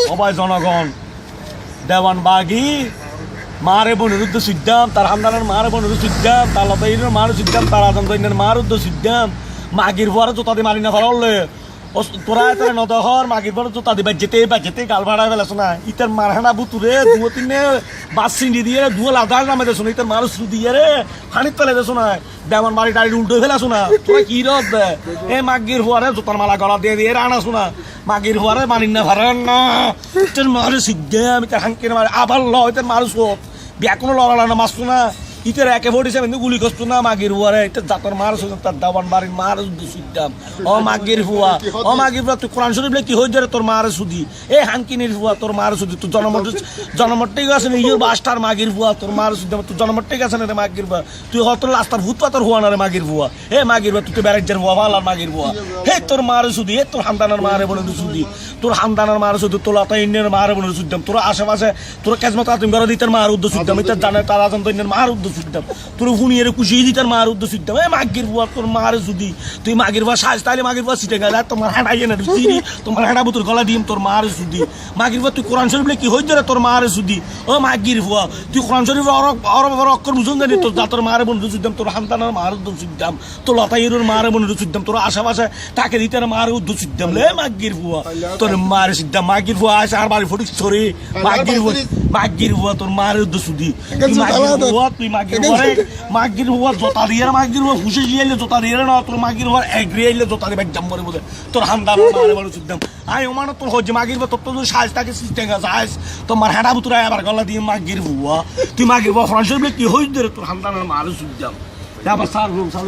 সবাই জনগণ দেওয়ান বাগি মারে বনিরুদ্ধ সিদ্ধাম তার হামদানের মারে বনিরুদ্ধ সিদ্ধাম তার লতাইনের মারে সিদ্ধাম তার আদমদের মারুদ্ধ সিদ্ধাম মাগির পরে জোতা দিয়ে মারি না ফেলালে তোরা এত নদহর মাগির পরে জোতা দিবা যেতে গাল ভাড়া ফেলাছ না ইতার মারহানা বুতুরে দুয়ো তিনে বাস চিনি দিয়ে দুয়ো লাদার নামে দেছো না ইতার মানুষ দিয়ে রে ফানির তলে দেছো না দেওয়ান বাড়ি টাড়ি উল্টো ফেলাছো না তোরা কি রদ দে এ মাগির পরে জোতার মালা গলা দিয়ে আনাছো না মাগির পরে মানি না ভাড়ান না ইতার মারে সিদ্ধাম ইতার হাঙ্কির মারে আবার ল ইতার মারুস বিয়া কোনো লড়ালা না মাসতো না ইতার একে ফোর্টিছে কিন্তু গুলি করতো না মাগির হুয়ারে এটা জাতর মারস তার দাওয়ান বাড়ির মার সিদ্ধাম ও মাগির হুয়া তুই কোরআন শরীফ কি হয়ে যায় তোর মার সুদি এ হাঙ্কিনির হুয়া তোর মার সুদি তুই জনমট্টেই আছে না ইয়ে বাসটার মাগির হুয়া তোর মার সুদি তুই জনমট্টেই আছে না রে মাগির হুয়া তুই হত লাস্টার ভূত পাতর হুয়া না রে মাগির হুয়া হে মাগির হুয়া তুই তো ব্যারেজের হুয়া ভালো আর মাগির হুয়া হে তোর মার সুদি হে তোর হামদানার মারে বলে সুদি তোর হামদানার মার সুদি তোর লতা ইন্ডিয়ার মারে বলে সুদ্দাম তোর আশেপাশে তোর কেজমত আতিম ঘর দিতের মার উদ্দ সুদ্দাম ইতার জানে তার আজম দৈন্যের মার উদ্দ সুদ্দাম তোর হুনিয়ে খুশি দিতার মার উদ্দ সুদ্দাম এ মাগির বুয়া তোর মারে সুদি তুই মাগির বুয়া সাজ তাইলে মাগির বুয়া সিটে গেলে তোমার হাঁটাইয়ে না দিদি তোমার হাঁটা বুতুর গলা দিম তোর মারে সুদি মাগির বুয়া তুই কোরআন শরীফ কি হয়ে যায় তোর মারে সুদি ও মাগির বুয়া তুই কোরআন শরীফ অক্ষর বুঝুন জানি তোর জাতর মারে বন্ধু সুদ্দাম তোর হামদানার মার উদ্দ সুদ্দাম তোর লতাইয়ের মারে বন্ধু সুদ্দাম তোর আশেপাশে তাকে দিতার মারে উদ্দ সুদ্দাম লে মাগির বুয়া তোর মারে সিদ্দাম মাগির বুয়া আসে আর বাড়ি ফটিক ছড়ি মাগির বুয়া তোর মারে উদ্দ সুদি তুই মাগির হুয়া জোতা দিয়ে মাগির হুয়া হুসে গিয়ে জোতা দিয়ে না তোর মাগির হুয়া এগ্রি আইলে জোতা দিয়ে একদম বলে বলে তোর হামদার মারে বলে সুদ্দাম আই ওমান তোর হচ্ছে মাগির তোর তো সাজ থাকে সিস্টেম সাজ তোমার হেঁটা বুতুরা আবার গলা দিয়ে মাগির হুয়া তুই মাগির হুয়া ফ্রান্সের কি হইতে তোর হামদার মারে সুদ্দাম আবার সার